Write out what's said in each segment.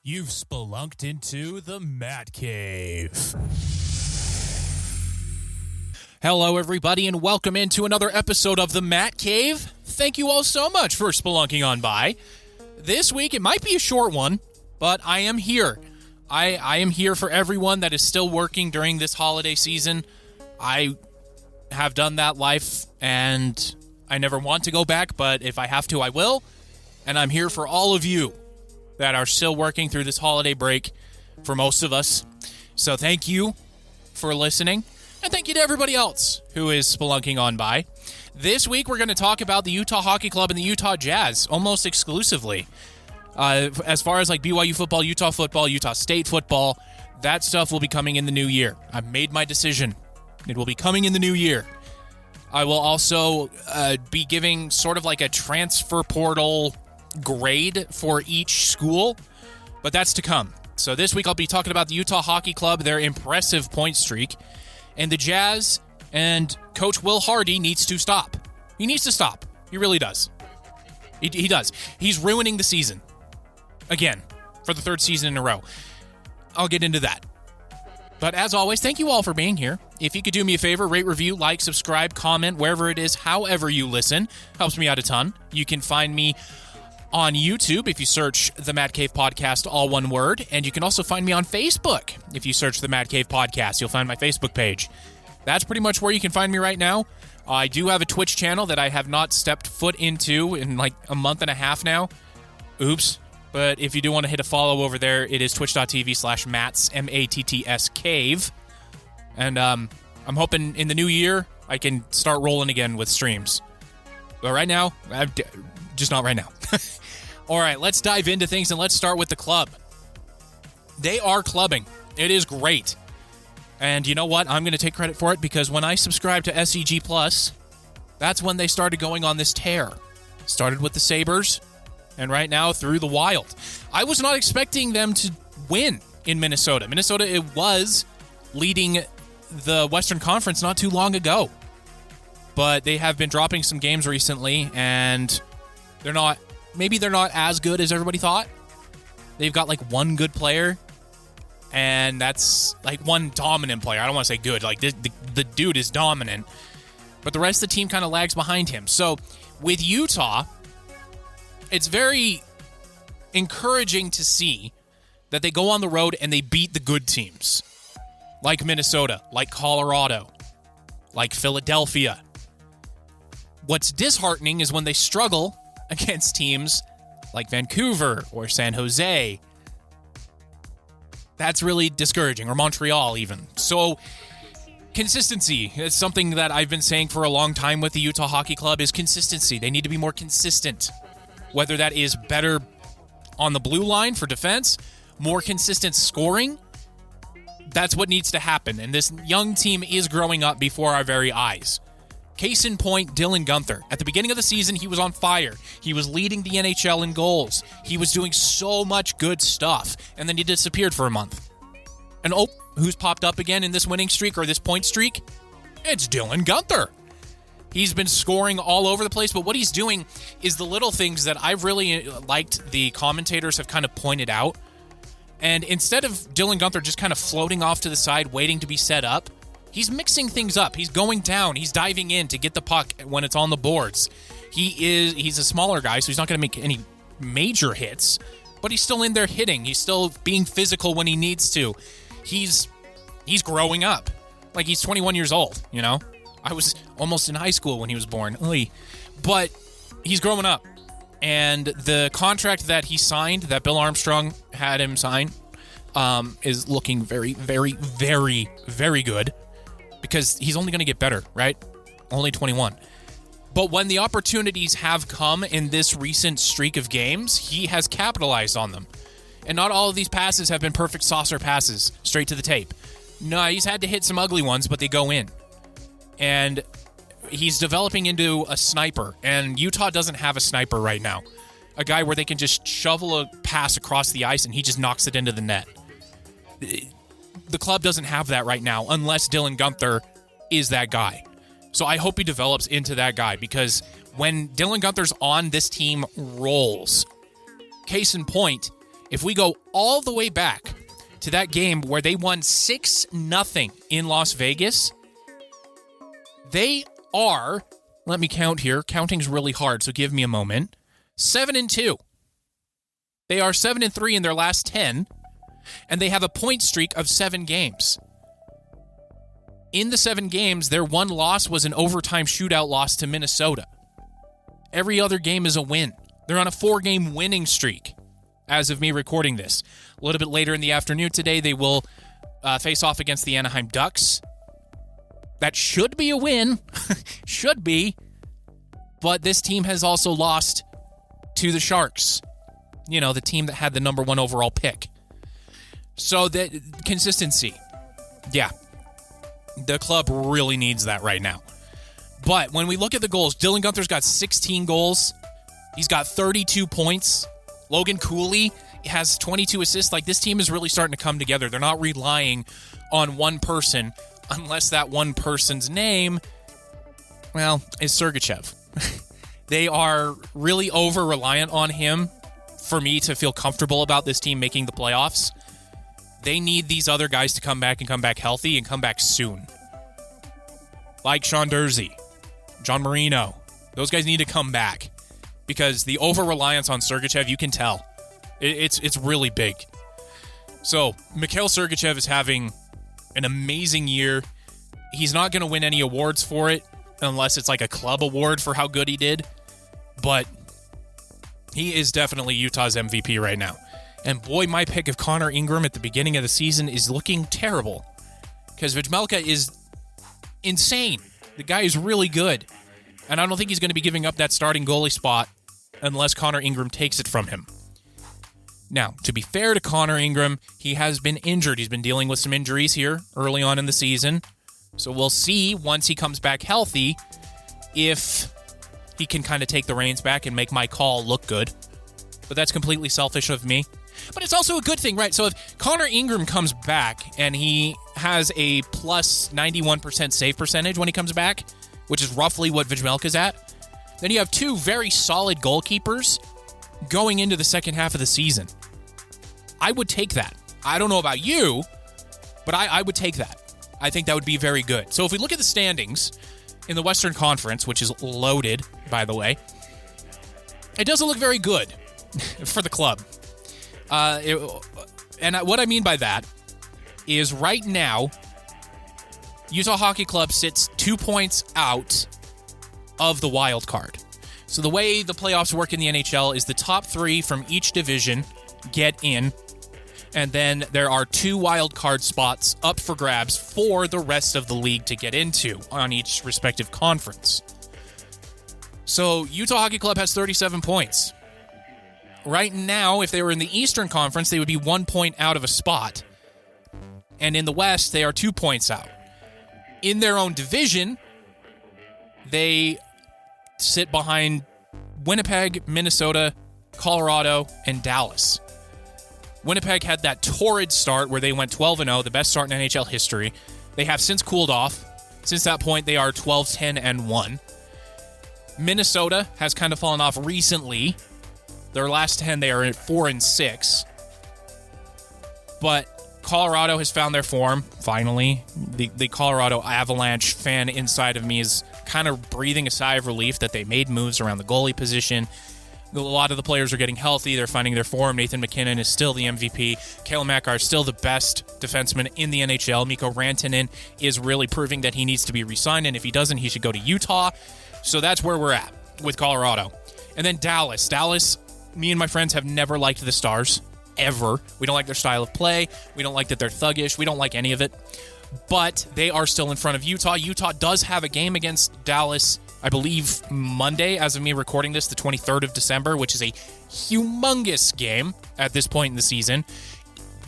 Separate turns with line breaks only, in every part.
You've spelunked into the Matt Cave. Hello, everybody, and welcome into another episode of the Matt Cave. Thank you all so much for spelunking on by. This week, it might be a short one, but I am here. I am here for everyone that is still working during this holiday season. I have done that life, and I never want to go back, but if I have to, I will. And I'm here for all of you that are still working through this holiday break for most of us. So thank you for listening, and thank you to everybody else who is spelunking on by. This week, we're going to talk about the Utah Hockey Club and the Utah Jazz, almost exclusively. As far as like BYU football, Utah State football, that stuff will be coming in the new year. I've made my decision. It will be coming in the new year. I will also be giving sort of like a transfer portal grade for each school, but that's to come. So this week I'll be talking about the Utah Hockey Club, their impressive point streak, and the Jazz, and Coach Will Hardy needs to stop. He needs to stop. He really does. He does. He's ruining the season. Again, for the third season in a row. I'll get into that. But as always, thank you all for being here. If you could do me a favor, rate, review, like, subscribe, comment, wherever it is, however you listen. Helps me out a ton. You can find me on YouTube if you search the Matt Cave Podcast, all one word. And you can also find me on Facebook. If you search the Matt Cave Podcast, you'll find my Facebook page. That's pretty much where you can find me right now. I do have a Twitch channel that I have not stepped foot into in like a month and a half now. Oops. But if you do want to hit a follow over there, it is twitch.tv/Matts, M-A-T-T-S Cave. And I'm hoping in the new year I can start rolling again with streams. But right now, just not right now. All right, let's dive into things, and let's start with the club. They are clubbing. It is great. And you know what? I'm going to take credit for it because when I subscribed to SEG+, that's when they started going on this tear. Started with the Sabres, and right now through the Wild. I was not expecting them to win in Minnesota. Minnesota, it was leading the Western Conference not too long ago. But they have been dropping some games recently, and they're not as good as everybody thought. They've got like one good player, and that's like one dominant player. I don't want to say good. Like the dude is dominant, but the rest of the team kind of lags behind him. So with Utah, it's very encouraging to see that they go on the road and they beat the good teams, like Minnesota, like Colorado, like Philadelphia. What's disheartening is when they struggle against teams like Vancouver or San Jose. That's really discouraging, or Montreal even. So consistency is something that I've been saying for a long time with the Utah Hockey Club is consistency. They need to be more consistent, whether that is better on the blue line for defense, more consistent scoring. That's what needs to happen, and this young team is growing up before our very eyes. Case in point, Dylan Guenther. At the beginning of the season, he was on fire. He was leading the NHL in goals. He was doing so much good stuff, and then he disappeared for a month. And who's popped up again in this winning streak or this point streak? It's Dylan Guenther. He's been scoring all over the place, but what he's doing is the little things that I've really liked the commentators have kind of pointed out. And instead of Dylan Guenther just kind of floating off to the side, waiting to be set up, he's mixing things up. He's going down. He's diving in to get the puck when it's on the boards. He's a smaller guy, so he's not going to make any major hits, but he's still in there hitting. He's still being physical when he needs to. He's growing up. Like, he's 21 years old, you know? I was almost in high school when he was born. But he's growing up. And the contract that he signed, that Bill Armstrong had him sign, is looking very, very, very, very good. Because he's only going to get better, right? Only 21. But when the opportunities have come in this recent streak of games, he has capitalized on them. And not all of these passes have been perfect saucer passes, straight to the tape. No, he's had to hit some ugly ones, but they go in. And he's developing into a sniper. And Utah doesn't have a sniper right now. A guy where they can just shovel a pass across the ice and he just knocks it into the net. The club doesn't have that right now unless Dylan Guenther is that guy. So I hope he develops into that guy because when Dylan Guenther's on, this team rolls. Case in point, If we go all the way back to that game where they won 6-0 in Las Vegas, they are, let me count here. Counting's really hard, so give me a moment. 7-2. They are 7-3 in their last 10, and they have a point streak of 7 games. In the 7 games, their one loss was an overtime shootout loss to Minnesota. Every other game is a win. They're on a 4-game winning streak as of me recording this. A little bit later in the afternoon today, they will face off against the Anaheim Ducks. That should be a win. Should be. But this team has also lost to the Sharks. You know, the team that had the number 1 overall pick. So the consistency. Yeah. The club really needs that right now. But when we look at the goals, Dylan Guenther's got 16 goals. He's got 32 points. Logan Cooley has 22 assists. Like, this team is really starting to come together. They're not relying on one person unless that one person's name, well, is Sergachev. They are really over-reliant on him for me to feel comfortable about this team making the playoffs. They need these other guys to come back and come back healthy and come back soon. Like Sean Durzi, John Marino. Those guys need to come back because the over-reliance on Sergachev, you can tell. It's really big. So, Mikhail Sergachev is having an amazing year. He's not going to win any awards for it unless it's like a club award for how good he did. But he is definitely Utah's MVP right now. And boy, my pick of Connor Ingram at the beginning of the season is looking terrible. Because Vejmelka is insane. The guy is really good. And I don't think he's going to be giving up that starting goalie spot unless Connor Ingram takes it from him. Now, to be fair to Connor Ingram, he has been injured. He's been dealing with some injuries here early on in the season. So we'll see once he comes back healthy if he can kind of take the reins back and make my call look good. But that's completely selfish of me. But it's also a good thing, right? So if Connor Ingram comes back and he has a plus 91% save percentage when he comes back, which is roughly what Vejmelka's at, then you have 2 very solid goalkeepers going into the second half of the season. I would take that. I don't know about you, but I would take that. I think that would be very good. So if we look at the standings in the Western Conference, which is loaded, by the way, it doesn't look very good for the club. And what I mean by that is right now, Utah Hockey Club sits 2 points out of the wild card. So the way the playoffs work in the NHL is the top 3 from each division get in, and then there are 2 wild card spots up for grabs for the rest of the league to get into on each respective conference. So Utah Hockey Club has 37 points. Right now, if they were in the Eastern Conference, they would be 1 point out of a spot. And in the West, they are 2 points out. In their own division, they sit behind Winnipeg, Minnesota, Colorado, and Dallas. Winnipeg had that torrid start where they went 12-0, the best start in NHL history. They have since cooled off. Since that point, they are 12-10-1. Minnesota has kind of fallen off recently. Their last 10, they are at 4-6. But Colorado has found their form, finally. The Colorado Avalanche fan inside of me is kind of breathing a sigh of relief that they made moves around the goalie position. A lot of the players are getting healthy. They're finding their form. Nathan McKinnon is still the MVP. Kale Makar is still the best defenseman in the NHL. Mikko Rantanen is really proving that he needs to be re-signed, and if he doesn't, he should go to Utah. So that's where we're at with Colorado. And then Dallas. Dallas, me and my friends have never liked the Stars, ever. We don't like their style of play. We don't like that they're thuggish. We don't like any of it. But they are still in front of Utah. Utah does have a game against Dallas, I believe, Monday, as of me recording this, the 23rd of December, which is a humongous game at this point in the season.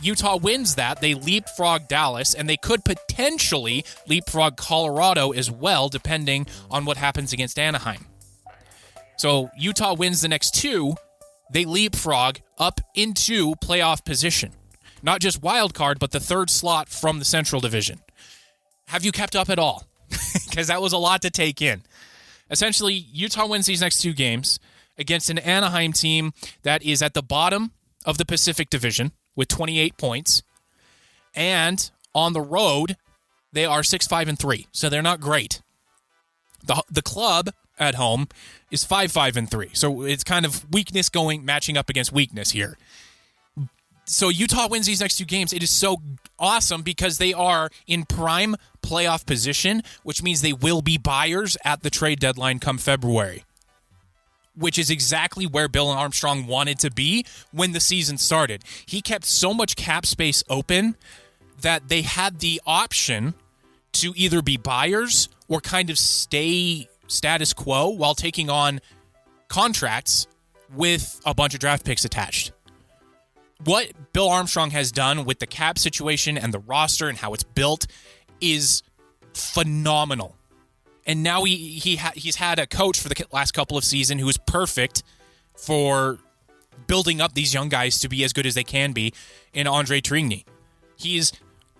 Utah wins that. They leapfrog Dallas, and they could potentially leapfrog Colorado as well, depending on what happens against Anaheim. So Utah wins the next 2. They leapfrog up into playoff position. Not just wild card, but the 3rd slot from the Central Division. Have you kept up at all? Because that was a lot to take in. Essentially, Utah wins these next 2 games against an Anaheim team that is at the bottom of the Pacific Division with 28 points. And on the road, they are 6-5-3, so they're not great. The club at home is 5-5-3, so it's kind of weakness matching up against weakness here. So Utah wins these next two games. It is so awesome because they are in prime playoff position, which means they will be buyers at the trade deadline come February, which is exactly where Bill Armstrong wanted to be when the season started. He kept so much cap space open that they had the option to either be buyers or kind of stay status quo while taking on contracts with a bunch of draft picks attached. What Bill Armstrong has done with the cap situation and the roster and how it's built is phenomenal. And now he's had a coach for the last couple of seasons who is perfect for building up these young guys to be as good as they can be in Andre Trigny. He's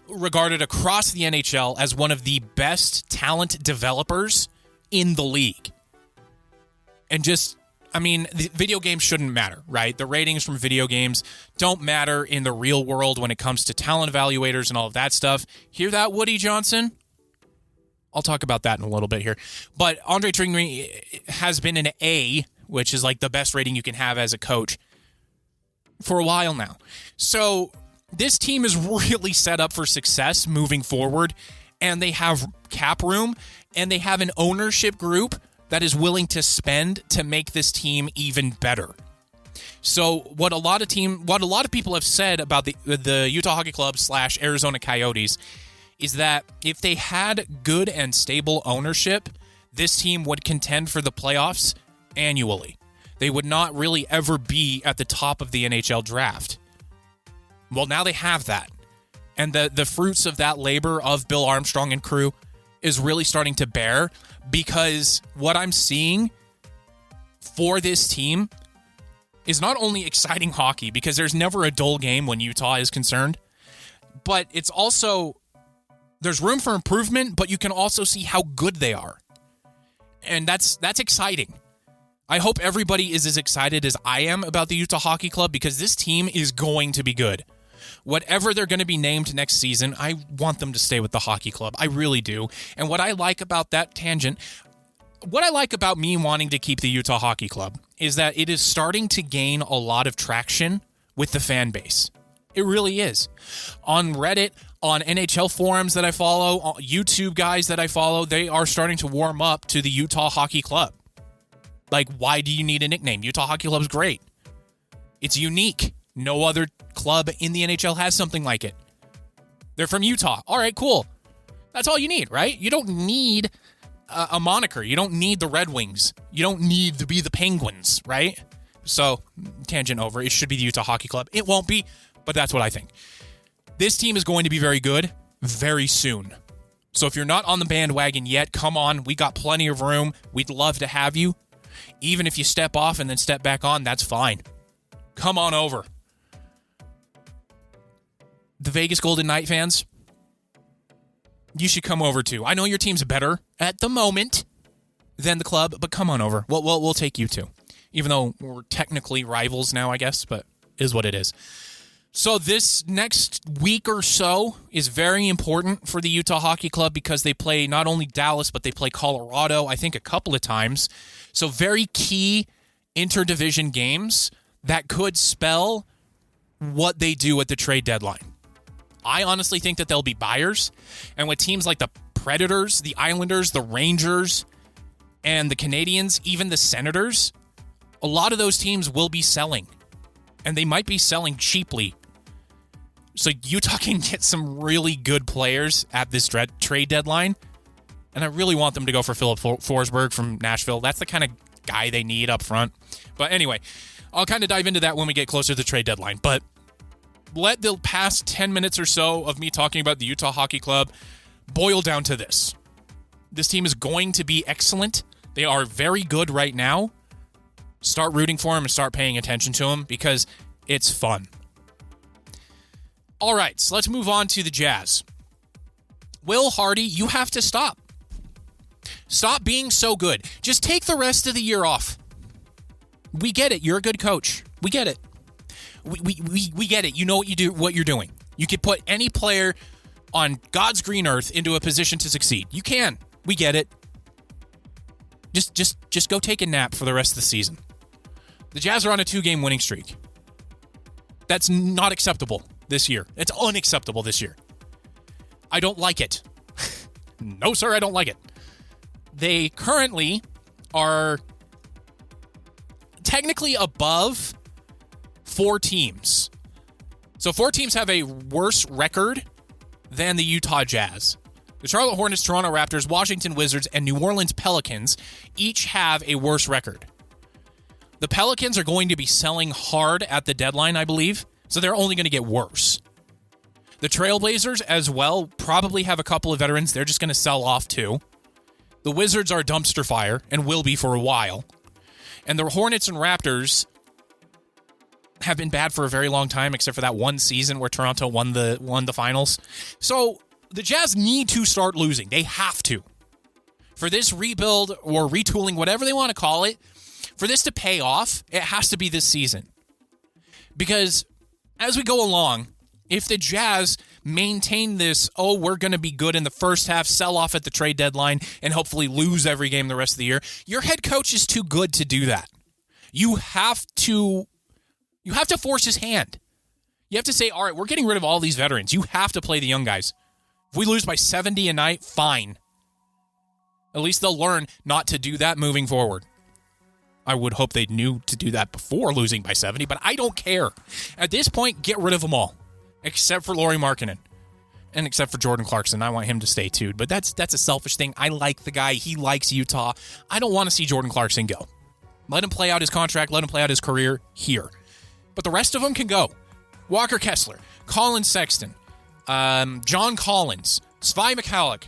regarded across the NHL as one of the best talent developers in the league. And the video games shouldn't matter, right? The ratings from video games don't matter in the real world when it comes to talent evaluators and all of that stuff. Hear that, Woody Johnson? I'll talk about that in a little bit here. But Andre Trigny has been an A, which is like the best rating you can have as a coach, for a while now. So this team is really set up for success moving forward, and they have cap room, and they have an ownership group that is willing to spend to make this team even better. So what a lot of people have said about the Utah Hockey Club / Arizona Coyotes is that if they had good and stable ownership, this team would contend for the playoffs annually. They would not really ever be at the top of the NHL draft. Well, now they have that. And the fruits of that labor of Bill Armstrong and crew is really starting to bear, because what I'm seeing for this team is not only exciting hockey, because there's never a dull game when Utah is concerned, but it's also, there's room for improvement, but you can also see how good they are. And that's exciting. I hope everybody is as excited as I am about the Utah Hockey Club, because this team is going to be good. Whatever they're going to be named next season, I want them to stay with the hockey club. I really do. And what I like about that tangent, what I like about me wanting to keep the Utah Hockey Club is that it is starting to gain a lot of traction with the fan base. It really is. On Reddit, on NHL forums that I follow, YouTube guys that I follow, they are starting to warm up to the Utah Hockey Club. Like, why do you need a nickname? Utah Hockey Club's great. It's unique. No other club in the NHL has something like it. They're from Utah. All right, cool. That's all you need, right? You don't need a moniker. You don't need the Red Wings. You don't need to be the Penguins, right? So, tangent over. It should be the Utah Hockey Club. It won't be, but that's what I think. This team is going to be very good very soon. So if you're not on the bandwagon yet, come on. We got plenty of room. We'd love to have you. Even if you step off and then step back on, that's fine. Come on over. The Vegas Golden Knight fans, you should come over too. I know your team's better at the moment than the club, but come on over. We'll take you too. Even though we're technically rivals now, I guess, but it is what it is. So this next week or so is very important for the Utah Hockey Club, because they play not only Dallas, but they play Colorado, I think, a couple of times. So very key interdivision games that could spell what they do at the trade deadline. I honestly think that they'll be buyers. And with teams like the Predators, the Islanders, the Rangers, and the Canadiens, even the Senators, a lot of those teams will be selling. And they might be selling cheaply. So Utah can get some really good players at this trade deadline. And I really want them to go for Philip Forsberg from Nashville. That's the kind of guy they need up front. But anyway, I'll kind of dive into that when we get closer to the trade deadline. But let the past 10 minutes or so of me talking about the Utah Hockey Club boil down to this. This team is going to be excellent. They are very good right now. Start rooting for them and start paying attention to them, because it's fun. All right, so let's move on to the Jazz. Will Hardy, you have to stop. Stop being so good. Just take the rest of the year off. We get it. You're a good coach. We get it. We get it. You know what you're doing. You could put any player on God's green earth into a position to succeed. You can. We get it. Just go take a nap for the rest of the season. The Jazz are on a 2-game winning streak. That's not acceptable this year. It's unacceptable this year. I don't like it. No, sir, I don't like it. They currently are technically above 4 teams. So 4 teams have a worse record than the Utah Jazz. The Charlotte Hornets, Toronto Raptors, Washington Wizards, and New Orleans Pelicans each have a worse record. The Pelicans are going to be selling hard at the deadline, I believe, so they're only going to get worse. The Trailblazers as well probably have a couple of veterans. They're just going to sell off too. The Wizards are dumpster fire and will be for a while. And the Hornets and Raptors have been bad for a very long time, except for that one season where Toronto won the finals. So the Jazz need to start losing. They have to. For this rebuild or retooling, whatever they want to call it, for this to pay off, it has to be this season. Because as we go along, if the Jazz maintain this, we're going to be good in the first half, sell off at the trade deadline, and hopefully lose every game the rest of the year, your head coach is too good to do that. You have to force his hand. You have to say, all right, we're getting rid of all these veterans. You have to play the young guys. If we lose by 70 a night, fine. At least they'll learn not to do that moving forward. I would hope they knew to do that before losing by 70, but I don't care. At this point, get rid of them all, except for Lauri Markkanen and except for Jordan Clarkson. I want him to stay too, but that's a selfish thing. I like the guy. He likes Utah. I don't want to see Jordan Clarkson go. Let him play out his contract. Let him play out his career here. But the rest of them can go. Walker Kessler, Colin Sexton, John Collins, Svi Mikhailiuk,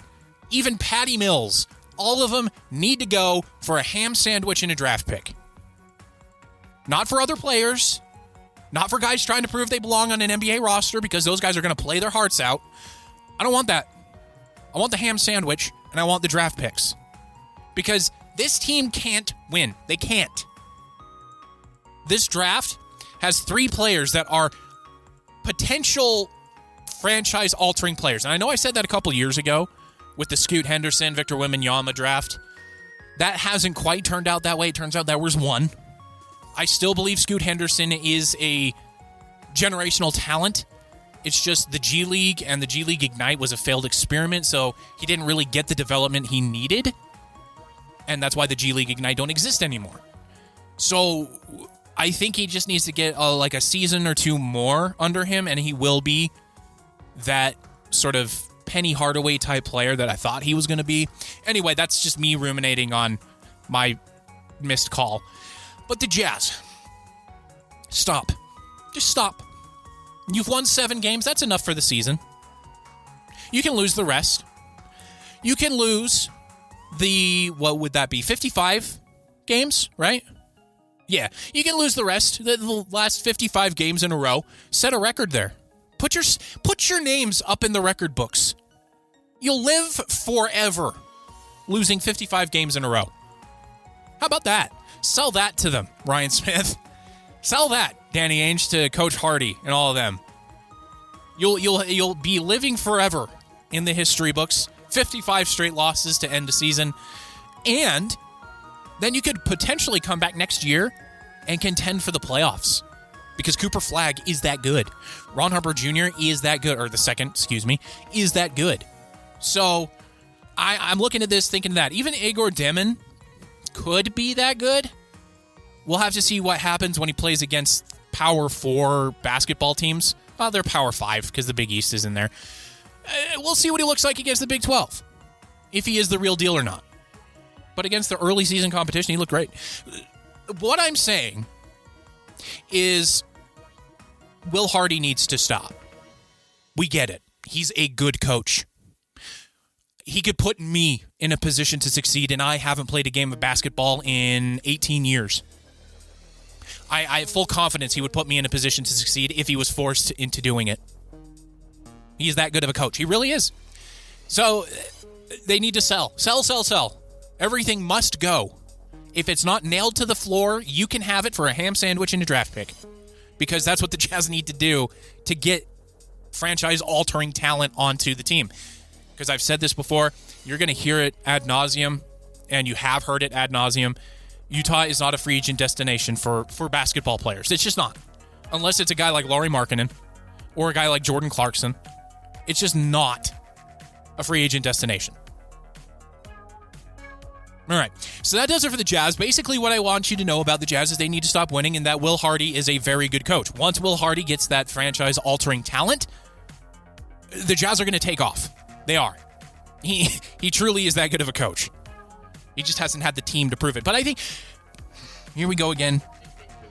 even Patty Mills. All of them need to go for a ham sandwich and a draft pick. Not for other players. Not for guys trying to prove they belong on an NBA roster, because those guys are going to play their hearts out. I don't want that. I want the ham sandwich, and I want the draft picks. Because this team can't win. They can't. This draft has 3 players that are potential franchise-altering players. And I know I said that a couple years ago with the Scoot Henderson, Victor Wembanyama draft. That hasn't quite turned out that way. It turns out there was one. I still believe Scoot Henderson is a generational talent. It's just the G League and the G League Ignite was a failed experiment, so he didn't really get the development he needed. And that's why the G League Ignite don't exist anymore. So I think he just needs to get like a season or 2 more under him, and he will be that sort of Penny Hardaway type player that I thought he was going to be. Anyway, that's just me ruminating on my missed call. But the Jazz, stop. Just stop. You've won 7 games. That's enough for the season. You can lose the rest. You can lose what would that be, 55 games, right? Yeah, you can lose the rest, the last 55 games in a row. Set a record there. Put your names up in the record books. You'll live forever losing 55 games in a row. How about that? Sell that to them, Ryan Smith. Sell that, Danny Ainge, to Coach Hardy and all of them. You'll be living forever in the history books. 55 straight losses to end the season. And then you could potentially come back next year and contend for the playoffs. Because Cooper Flagg is that good. Ron Harper Jr. is that good. Or the second, is that good. So I'm looking at this thinking that even Igor Demon could be that good. We'll have to see what happens when he plays against Power 4 basketball teams. Well, they're Power 5 because the Big East is in there. We'll see what he looks like against the Big 12. If he is the real deal or not. But against the early season competition, he looked great. What I'm saying is Will Hardy needs to stop. We get it. He's a good coach. He could put me in a position to succeed, and I haven't played a game of basketball in 18 years. I have full confidence he would put me in a position to succeed if he was forced into doing it. He's that good of a coach. He really is. So they need to sell. Sell. Everything must go. If it's not nailed to the floor, you can have it for a ham sandwich and a draft pick. because that's what the Jazz need to do to get franchise-altering talent onto the team. Because I've said this before, you're going to hear it ad nauseum, and you have heard it ad nauseum. Utah is not a free agent destination for basketball players. It's just not. Unless it's a guy like Lauri Markkanen or a guy like Jordan Clarkson. It's just not a free agent destination. All right, so that does it for the Jazz. Basically, what I want you to know about the Jazz is they need to stop winning, and that Will Hardy is a very good coach. Once Will Hardy gets that franchise-altering talent, the Jazz are going to take off. They are. He truly is that good of a coach. He just hasn't had the team to prove it. But I think, here we go again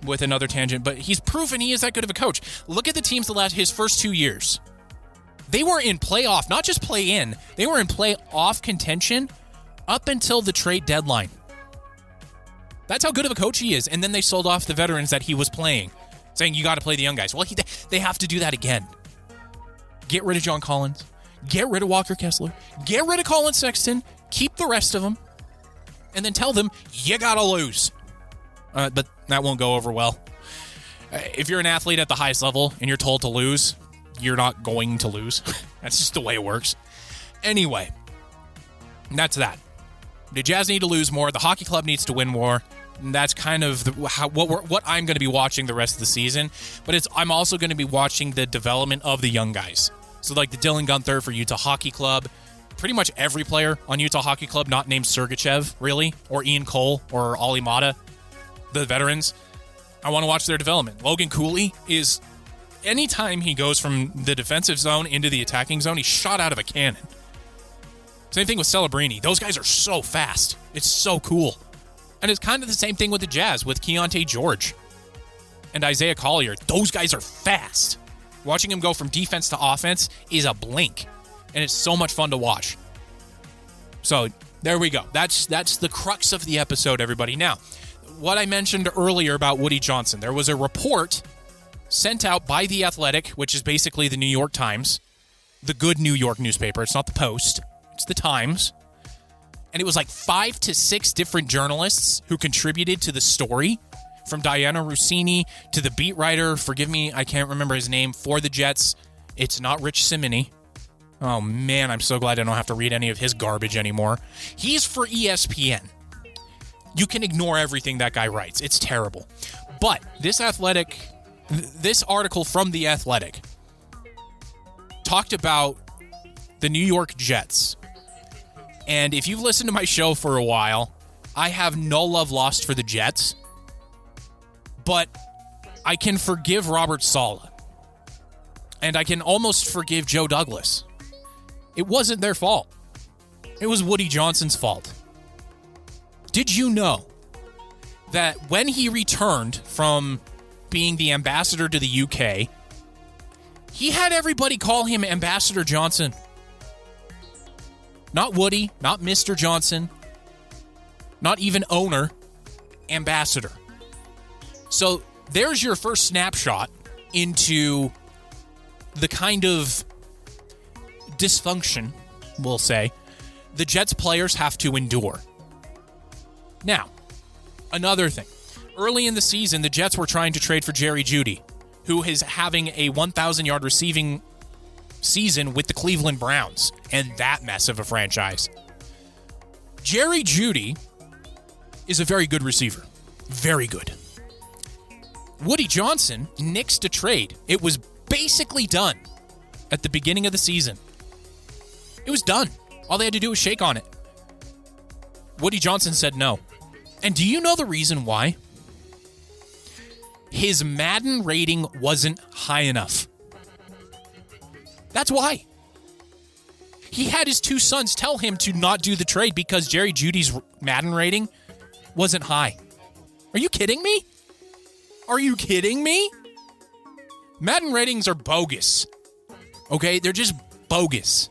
with another tangent, but he's proven he is that good of a coach. Look at the teams his first 2 years. They were in playoff, not just play-in. They were in playoff contention up until the trade deadline. That's how good of a coach he is. And then they sold off the veterans that he was playing, saying you got to play the young guys. Well, they have to do that again. Get rid of John Collins. Get rid of Walker Kessler. Get rid of Colin Sexton. Keep the rest of them. And then tell them, you got to lose. But that won't go over well. If you're an athlete at the highest level and you're told to lose, you're not going to lose. That's just the way it works. Anyway, that's that. The Jazz need to lose more. The hockey club needs to win more. And that's kind of what I'm going to be watching the rest of the season. But I'm also going to be watching the development of the young guys. So like the Dylan Gunther for Utah Hockey Club. Pretty much every player on Utah Hockey Club not named Sergachev, really, or Ian Cole, or Ollie Mata, the veterans. I want to watch their development. Logan Cooley is, anytime he goes from the defensive zone into the attacking zone, he's shot out of a cannon. Same thing with Celebrini. Those guys are so fast. It's so cool. And it's kind of the same thing with the Jazz, with Keontae George and Isaiah Collier. Those guys are fast. Watching him go from defense to offense is a blink. And it's so much fun to watch. So, there we go. That's the crux of the episode, everybody. Now, what I mentioned earlier about Woody Johnson. There was a report sent out by The Athletic, which is basically the New York Times. The good New York newspaper. It's not the Post. It's the Times. And it was like 5 to 6 different journalists who contributed to the story. From Diana Rossini to the beat writer, forgive me, I can't remember his name, for the Jets. It's not Rich Simony. Oh, man, I'm so glad I don't have to read any of his garbage anymore. He's for ESPN. You can ignore everything that guy writes. It's terrible. But this article from The Athletic talked about the New York Jets. And if you've listened to my show for a while, I have no love lost for the Jets. But I can forgive Robert Saleh. And I can almost forgive Joe Douglas. It wasn't their fault. It was Woody Johnson's fault. Did you know that when he returned from being the ambassador to the UK, he had everybody call him Ambassador Johnson? Not Woody, not Mr. Johnson, not even owner, ambassador. So there's your first snapshot into the kind of dysfunction, we'll say, the Jets players have to endure. Now, another thing. Early in the season, the Jets were trying to trade for Jerry Jeudy, who is having a 1,000-yard receiving season with the Cleveland Browns, and that mess of a franchise. Jerry Jeudy is a very good receiver. Very good. Woody Johnson nixed a trade. It was basically done at the beginning of the season. It was done. All they had to do was shake on it. Woody Johnson said no. And do you know the reason why? His Madden rating wasn't high enough. That's why. He had his 2 sons tell him to not do the trade because Jerry Jeudy's Madden rating wasn't high. Are you kidding me? Are you kidding me? Madden ratings are bogus. Okay? They're just bogus.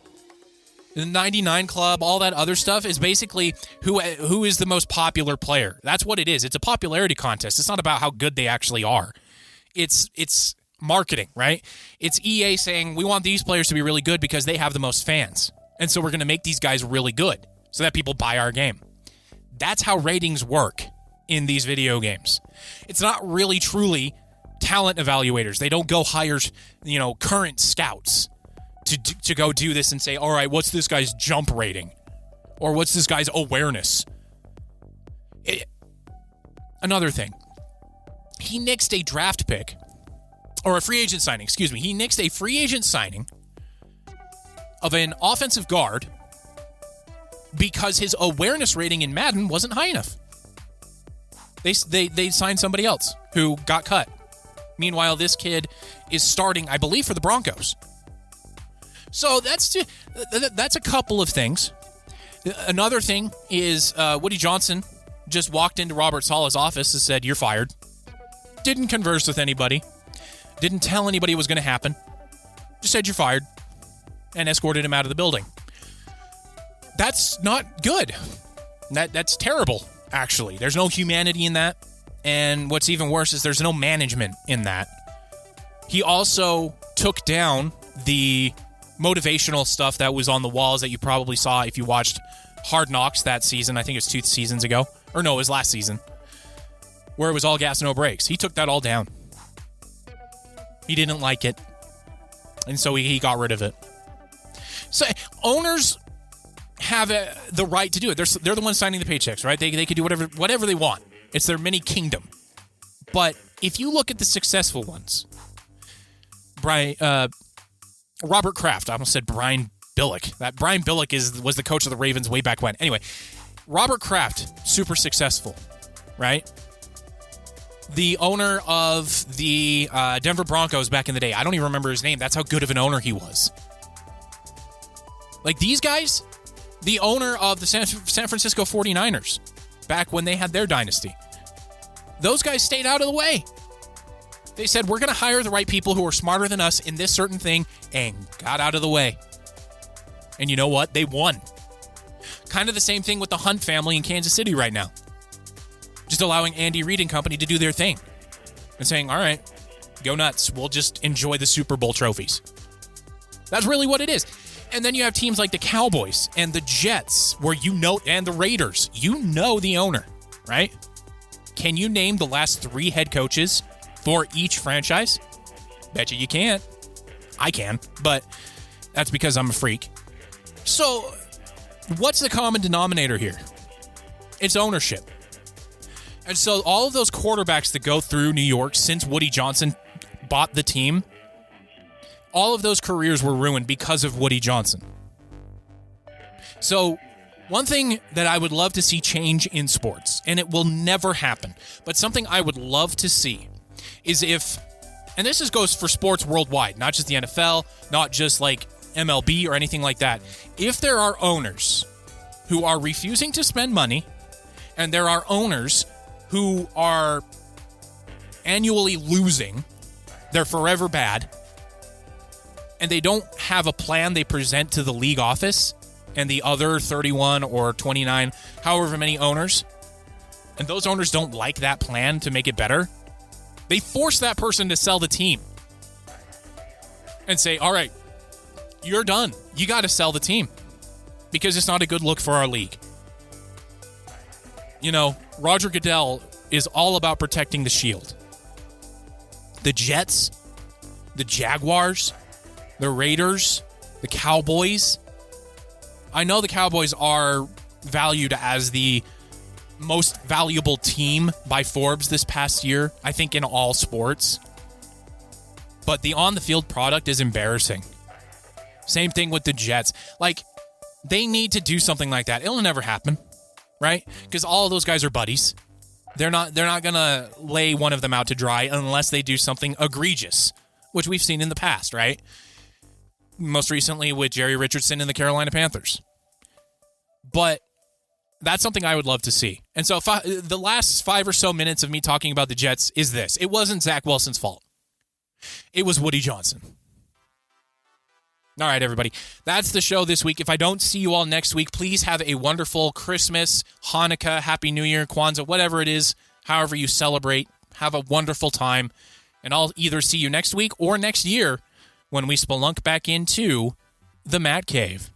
The 99 Club, all that other stuff is basically who is the most popular player. That's what it is. It's a popularity contest. It's not about how good they actually are. It's marketing, right? It's EA saying, we want these players to be really good because they have the most fans. And so we're going to make these guys really good so that people buy our game. That's how ratings work in these video games. It's not really truly talent evaluators. They don't go hire, current scouts to go do this and say, all right, what's this guy's jump rating? Or what's this guy's awareness? Another thing. He nixed a draft pick, or a free agent signing, excuse me. He nixed a free agent signing of an offensive guard because his awareness rating in Madden wasn't high enough. They signed somebody else who got cut. Meanwhile, this kid is starting, I believe, for the Broncos. So that's a couple of things. Another thing is Woody Johnson just walked into Robert Saleh's office and said, "You're fired." Didn't converse with anybody. Didn't tell anybody it was going to happen. Just said, "You're fired," and escorted him out of the building. That's not good. That's terrible, actually. There's no humanity in that. And what's even worse is there's no management in that. He also took down the motivational stuff that was on the walls that you probably saw if you watched Hard Knocks that season. I think it was 2 seasons ago. Or no, it was last season. Where it was all gas, no brakes. He took that all down. He didn't like it. And so he got rid of it. So owners have the right to do it. They're the ones signing the paychecks, right? They can do whatever they want. It's their mini kingdom. But if you look at the successful ones, Robert Kraft, I almost said Brian Billick. That Brian Billick was the coach of the Ravens way back when. Anyway, Robert Kraft, super successful, right? The owner of the Denver Broncos back in the day. I don't even remember his name. That's how good of an owner he was. Like these guys, the owner of the San Francisco 49ers, back when they had their dynasty, those guys stayed out of the way. They said, we're going to hire the right people who are smarter than us in this certain thing, and got out of the way. And you know what? They won. Kind of the same thing with the Hunt family in Kansas City right now. Just allowing Andy Reid and company to do their thing. And saying, all right, go nuts. We'll just enjoy the Super Bowl trophies. That's really what it is. And then you have teams like the Cowboys and the Jets, and the Raiders. You know the owner, right? Can you name the last 3 head coaches for each franchise? Bet you can't. I can, but that's because I'm a freak. So, what's the common denominator here? It's ownership. And so all of those quarterbacks that go through New York since Woody Johnson bought the team, all of those careers were ruined because of Woody Johnson. So one thing that I would love to see change in sports, and it will never happen, but something I would love to see is and this goes for sports worldwide, not just the NFL, not just like MLB or anything like that. If there are owners who are refusing to spend money, and there are owners who are annually losing, they're forever bad, and they don't have a plan they present to the league office and the other 31 or 29, however many owners, and those owners don't like that plan to make it better, they force that person to sell the team and say, all right, you're done. You got to sell the team because it's not a good look for our league. You know, Roger Goodell is all about protecting the shield. The Jets, the Jaguars, the Raiders, the Cowboys. I know the Cowboys are valued as the most valuable team by Forbes this past year, I think in all sports. But the on-the-field product is embarrassing. Same thing with the Jets. Like, they need to do something like that. It'll never happen, right? Because all of those guys are buddies. They're not going to lay one of them out to dry unless they do something egregious, which we've seen in the past, right? Most recently with Jerry Richardson and the Carolina Panthers. But that's something I would love to see. And so the last 5 or so minutes of me talking about the Jets is this. It wasn't Zach Wilson's fault. It was Woody Johnson. All right, everybody. That's the show this week. If I don't see you all next week, please have a wonderful Christmas, Hanukkah, Happy New Year, Kwanzaa, whatever it is, however you celebrate. Have a wonderful time. And I'll either see you next week or next year when we spelunk back into the Matt Cave.